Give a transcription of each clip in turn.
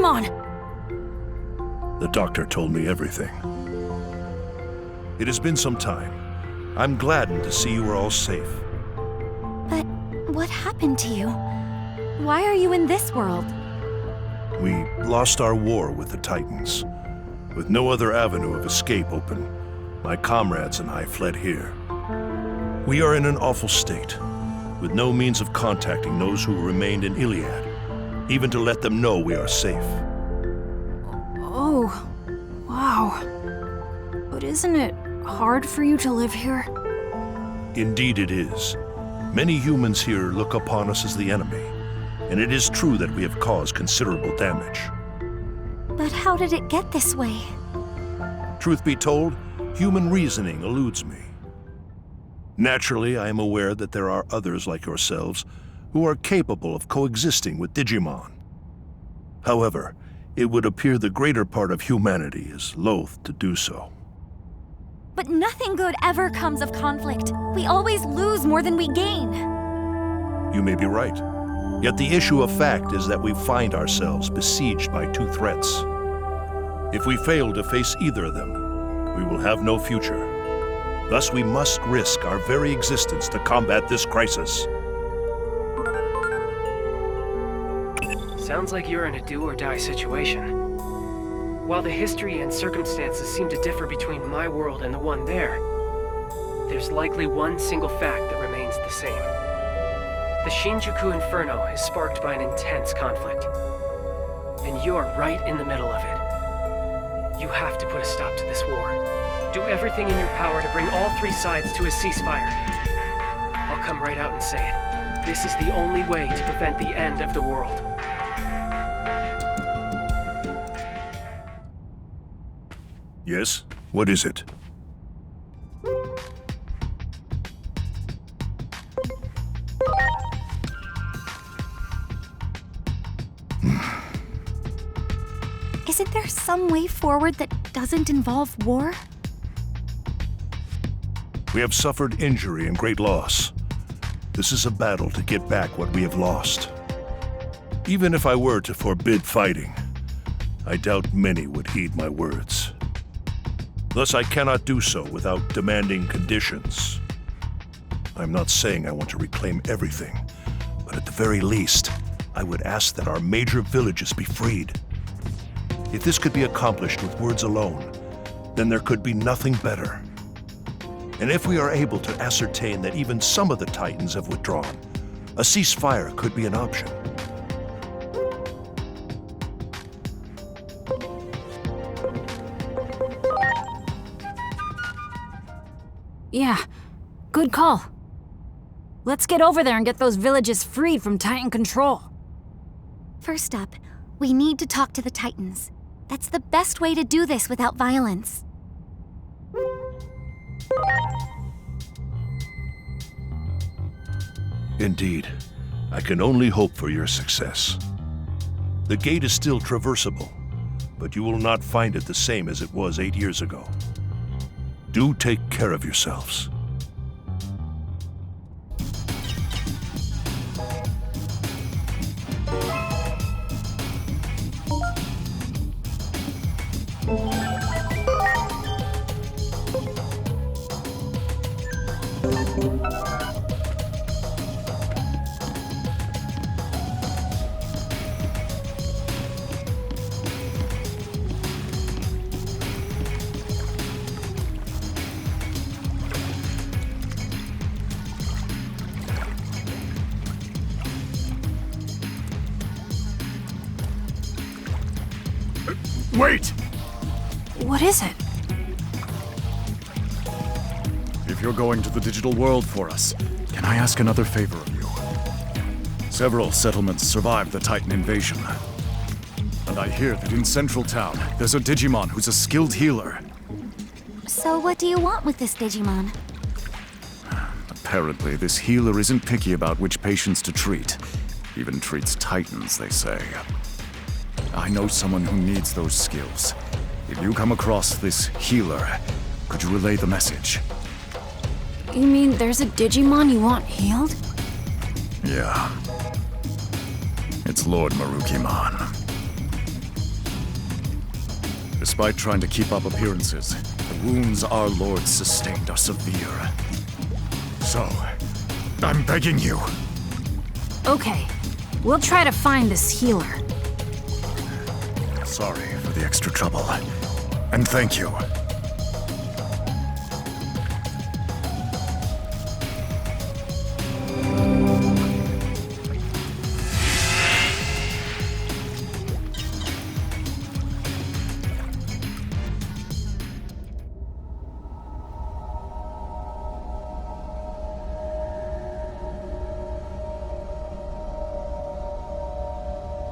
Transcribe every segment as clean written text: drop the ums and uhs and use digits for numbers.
Digimon! The doctor told me everything. It has been some time. I'm gladdened to see you are all safe. But what happened to you? Why are you in this world? We lost our war with the Titans. With no other avenue of escape open, my comrades and I fled here. We are in an awful state, with no means of contacting those who remained in Iliad, even to let them know we are safe. Oh, wow. But isn't it hard for you to live here? Indeed it is. Many humans here look upon us as the enemy, and it is true that we have caused considerable damage. But how did it get this way? Truth be told, human reasoning eludes me. Naturally, I am aware that there are others like yourselves who are capable of coexisting with Digimon. However, it would appear the greater part of humanity is loath to do so. But nothing good ever comes of conflict. We always lose more than we gain. You may be right. Yet the issue of fact is that we find ourselves besieged by two threats. If we fail to face either of them, we will have no future. Thus, we must risk our very existence to combat this crisis. Sounds like you're in a do-or-die situation. While the history and circumstances seem to differ between my world and the one there, there's likely one single fact that remains the same. The Shinjuku Inferno is sparked by an intense conflict, and you're right in the middle of it. You have to put a stop to this war. Do everything in your power to bring all three sides to a ceasefire. I'll come right out and say it. This is the only way to prevent the end of the world. Yes? What is it? Isn't there some way forward that doesn't involve war? We have suffered injury and great loss. This is a battle to get back what we have lost. Even if I were to forbid fighting, I doubt many would heed my words. Thus, I cannot do so without demanding conditions. I'm not saying I want to reclaim everything, but at the very least, I would ask that our major villages be freed. If this could be accomplished with words alone, then there could be nothing better. And if we are able to ascertain that even some of the Titans have withdrawn, a ceasefire could be an option. Yeah, good call. Let's get over there and get those villages freed from Titan control. First up, we need to talk to the Titans. That's the best way to do this without violence. Indeed, I can only hope for your success. The gate is still traversable, but you will not find it the same as it was 8 years ago. Do take care of yourselves. Wait! What is it? If you're going to the digital world for us, can I ask another favor of you? Several settlements survived the Titan invasion. And I hear that in Central Town, there's a Digimon who's a skilled healer. So what do you want with this Digimon? Apparently, this healer isn't picky about which patients to treat. Even treats Titans, they say. I know someone who needs those skills. If you come across this healer, could you relay the message? You mean there's a Digimon you want healed? Yeah. It's Lord Marukimon. Despite trying to keep up appearances, the wounds our lord sustained are severe. So, I'm begging you. Okay, we'll try to find this healer. Sorry for the extra trouble. And thank you.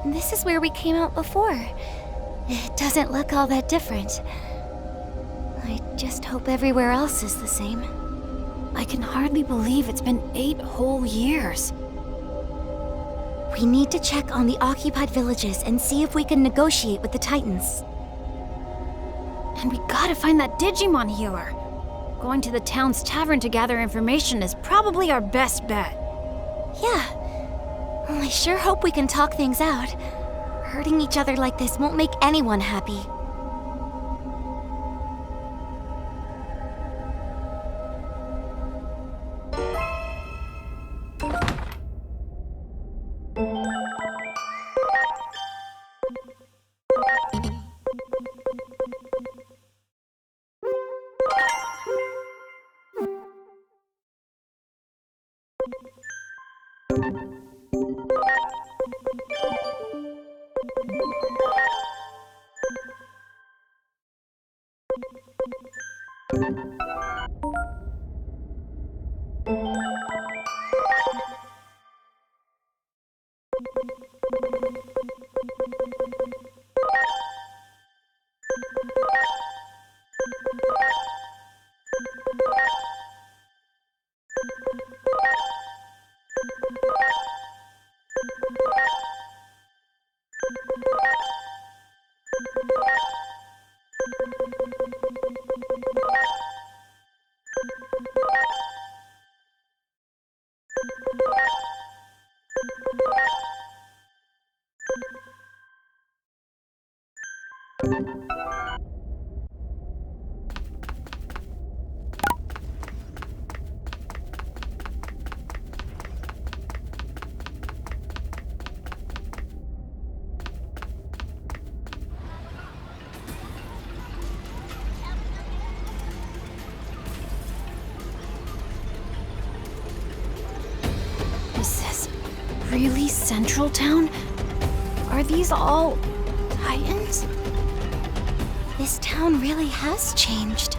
This is where we came out before. It doesn't look all that different. I just hope everywhere else is the same. I can hardly believe it's been 8 whole years. We need to check on the occupied villages and see if we can negotiate with the Titans. And we gotta find that Digimon healer. Going to the town's tavern to gather information is probably our best bet. Yeah. Well, I sure hope we can talk things out. Hurting each other like this won't make anyone happy. Is this really Central Town? Are these all Titans? This town really has changed.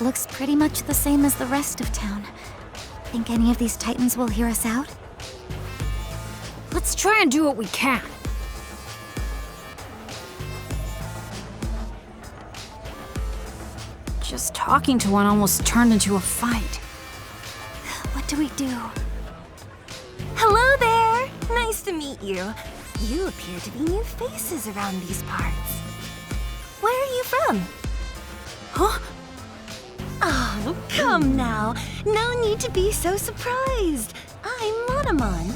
Looks pretty much the same as the rest of town. Think any of these Titans will hear us out? Let's try and do what we can. Just talking to one almost turned into a fight. What do we do? Hello there! Nice to meet you. You appear to be new faces around these parts. Where are you from? Huh? Oh, come now. No need to be so surprised. I'm Monomon.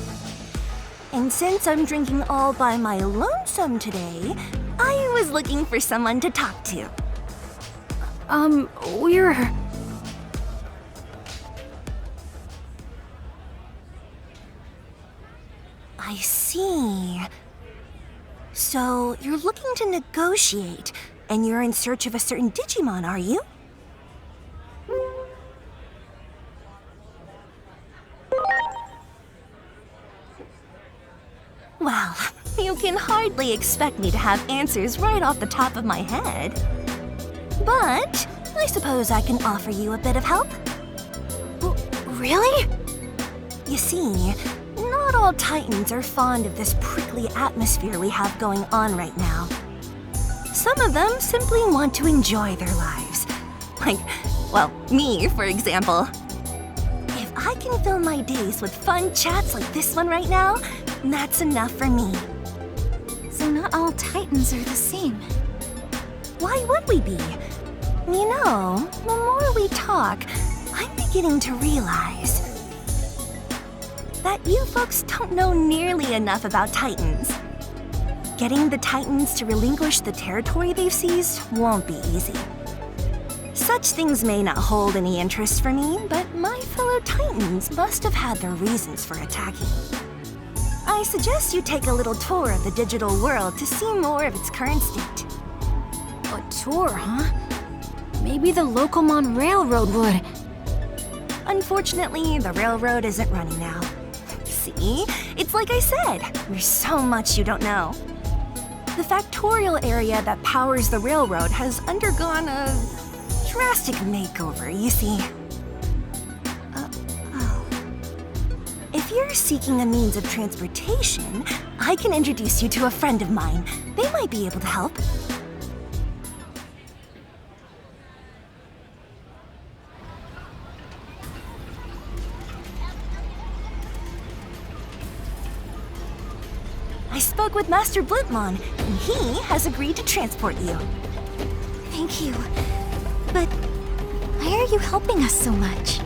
And since I'm drinking all by my lonesome today, I was looking for someone to talk to. We're... I see. So, you're looking to negotiate, and you're in search of a certain Digimon, are you? Well, you can hardly expect me to have answers right off the top of my head. But I suppose I can offer you a bit of help. Really? You see, not all Titans are fond of this prickly atmosphere we have going on right now. Some of them simply want to enjoy their lives. Like, well, me, for example. If I can fill my days with fun chats like this one right now, that's enough for me. So not all Titans are the same. Why would we be? You know, the more we talk, I'm beginning to realize that you folks don't know nearly enough about Titans. Getting the Titans to relinquish the territory they've seized won't be easy. Such things may not hold any interest for me, but my fellow Titans must have had their reasons for attacking. I suggest you take a little tour of the digital world to see more of its current state. A tour, huh? Maybe the Locomon Railroad would. Unfortunately, the railroad isn't running now. See? It's like I said, there's so much you don't know. The factorial area that powers the railroad has undergone a drastic makeover, you see. Oh. If you're seeking a means of transportation, I can introduce you to a friend of mine. They might be able to help. I spoke with Master Blipmon, and he has agreed to transport you. Thank you. But why are you helping us so much?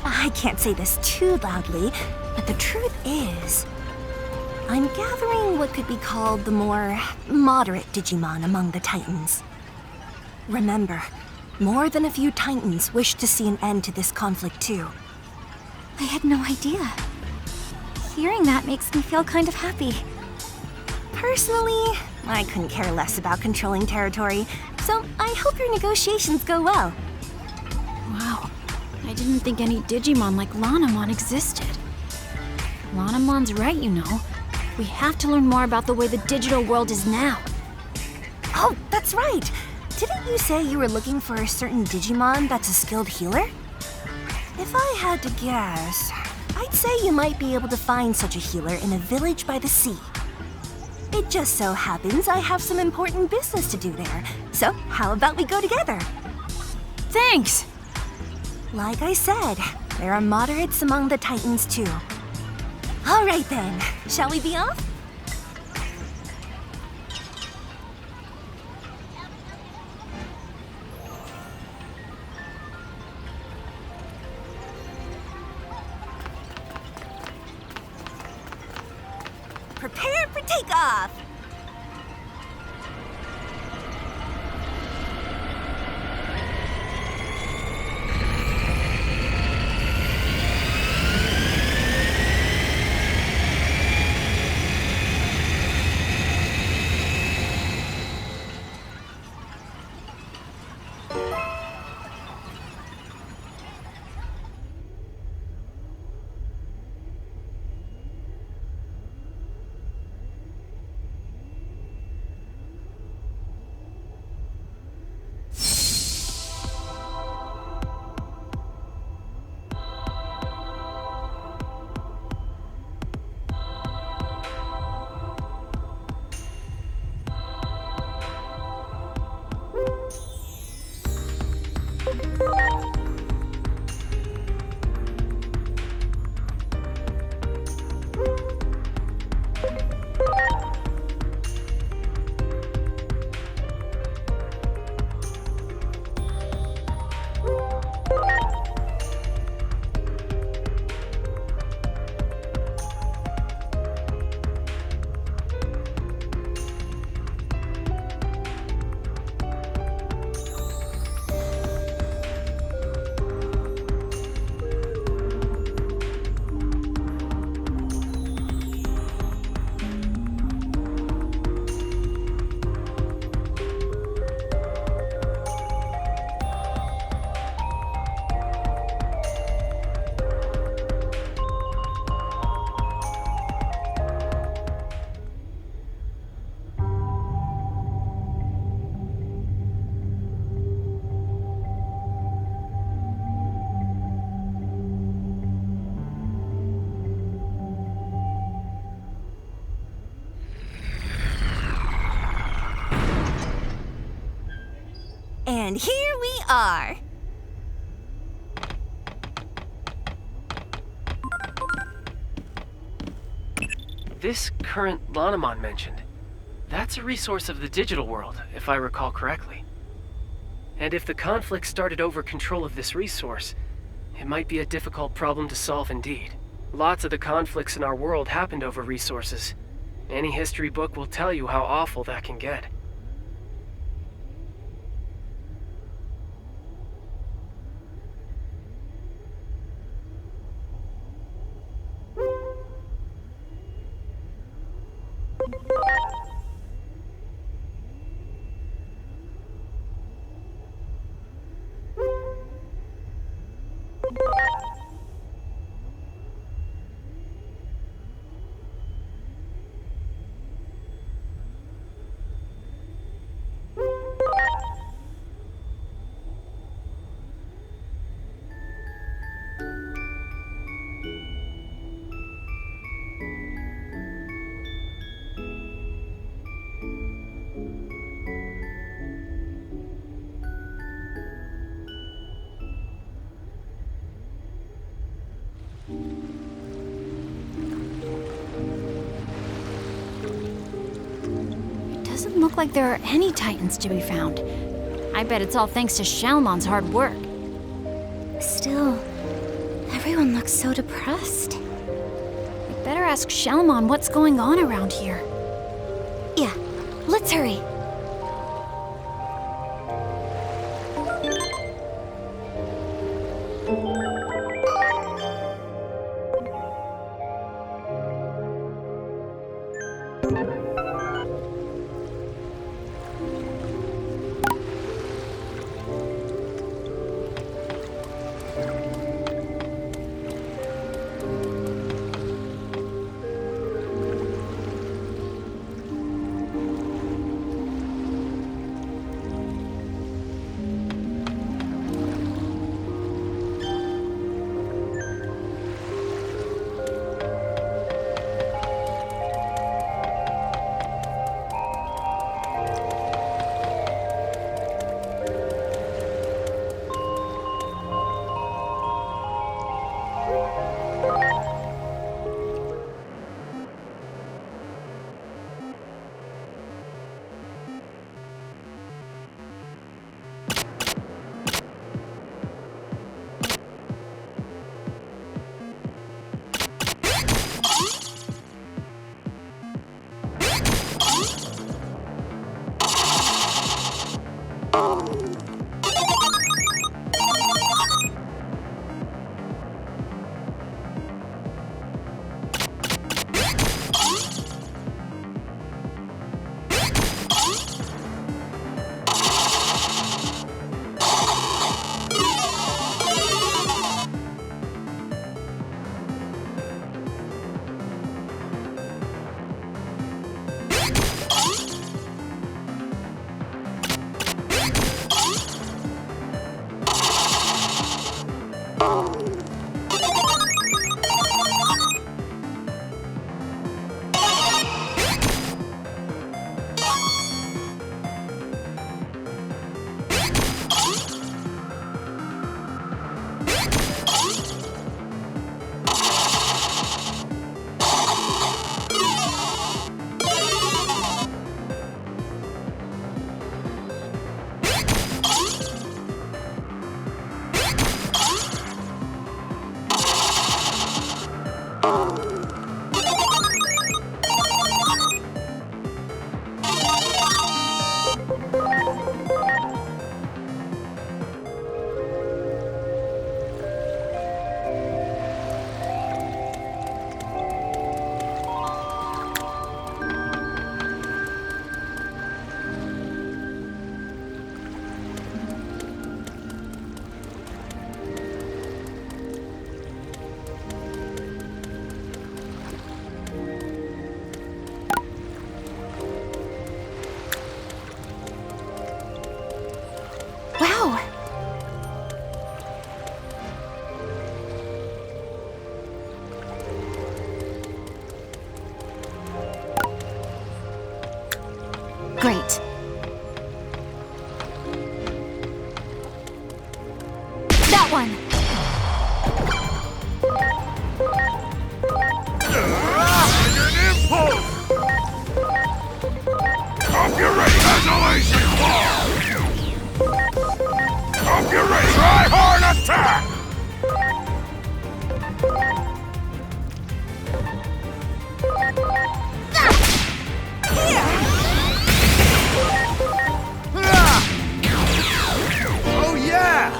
I can't say this too loudly, but the truth is, I'm gathering what could be called the more moderate Digimon among the Titans. Remember, more than a few Titans wish to see an end to this conflict too. I had no idea. Hearing that makes me feel kind of happy. Personally, I couldn't care less about controlling territory, so I hope your negotiations go well. Wow. I didn't think any Digimon like Lanamon existed. Lanamon's right, you know. We have to learn more about the way the digital world is now. Oh, that's right! Didn't you say you were looking for a certain Digimon that's a skilled healer? If I had to guess, I'd say you might be able to find such a healer in a village by the sea. It just so happens I have some important business to do there, so how about we go together? Thanks! Like I said, there are moderates among the Titans too. All right then, shall we be off? Prepare for takeoff! And here we are. This current Lanamon mentioned, that's a resource of the digital world, if I recall correctly. And if the conflict started over control of this resource, it might be a difficult problem to solve indeed. Lots of the conflicts in our world happened over resources. Any history book will tell you how awful that can get. look like there are any Titans to be found. I bet it's all thanks to Shalmon's hard work. Still, everyone looks so depressed. We better ask Shalmon what's going on around here. Yeah, let's hurry. Great. That one! Copyright isolation wall! Copyright try-hard attack! Oh yeah!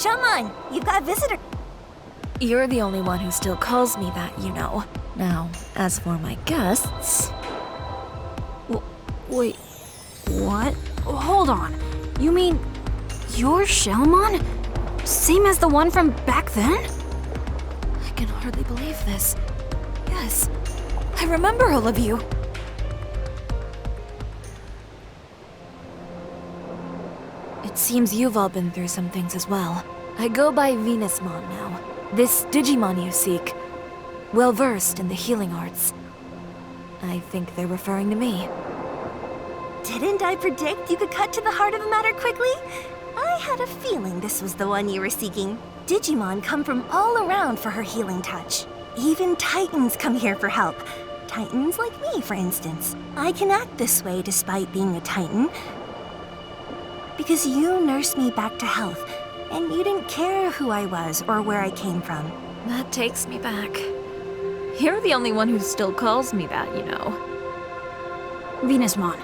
Shaman, you've got a visitor. You're the only one who still calls me that, you know. Now, as for my guests... Wait, what? Hold on. You mean you're Shellmon? Same as the one from back then? I can hardly believe this. Yes, I remember all of you. It seems you've all been through some things as well. I go by Venusmon now. This Digimon you seek, well-versed in the healing arts. I think they're referring to me. Didn't I predict you could cut to the heart of the matter quickly? I had a feeling this was the one you were seeking. Digimon come from all around for her healing touch. Even Titans come here for help. Titans like me, for instance. I can act this way despite being a Titan. Because you nursed me back to health, and you didn't care who I was or where I came from. That takes me back. You're the only one who still calls me that, you know. Venusmon,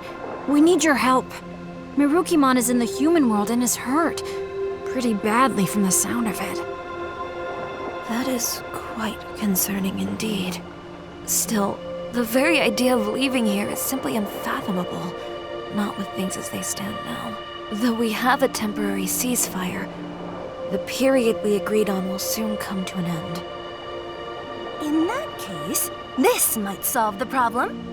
we need your help. Mirukimon is in the human world and is hurt. Pretty badly from the sound of it. That is quite concerning indeed. Still, the very idea of leaving here is simply unfathomable. Not with things as they stand now. Though we have a temporary ceasefire, the period we agreed on will soon come to an end. In that case, this might solve the problem.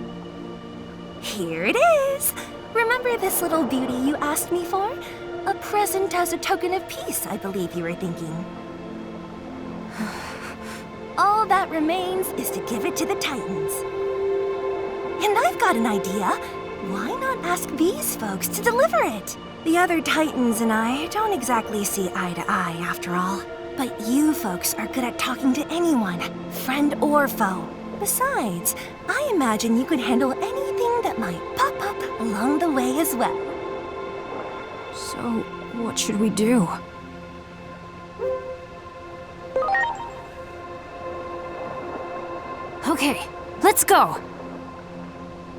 Here it is! Remember this little beauty you asked me for? A present as a token of peace, I believe you were thinking. All that remains is to give it to the Titans. And I've got an idea. Why not ask these folks to deliver it? The other Titans and I don't exactly see eye to eye, after all. But you folks are good at talking to anyone, friend or foe. Besides, I imagine you could handle anything that might pop up along the way as well. So, what should we do? Okay, let's go!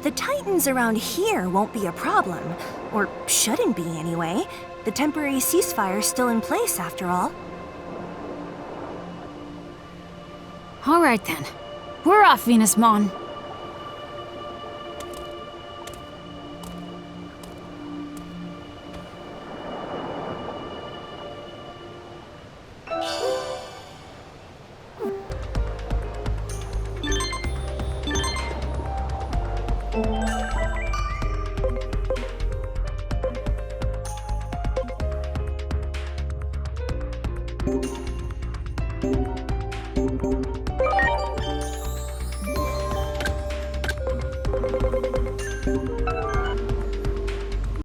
The Titans around here won't be a problem. Or shouldn't be, anyway. The temporary ceasefire's still in place, after all. Alright then. We're off, Venusmon.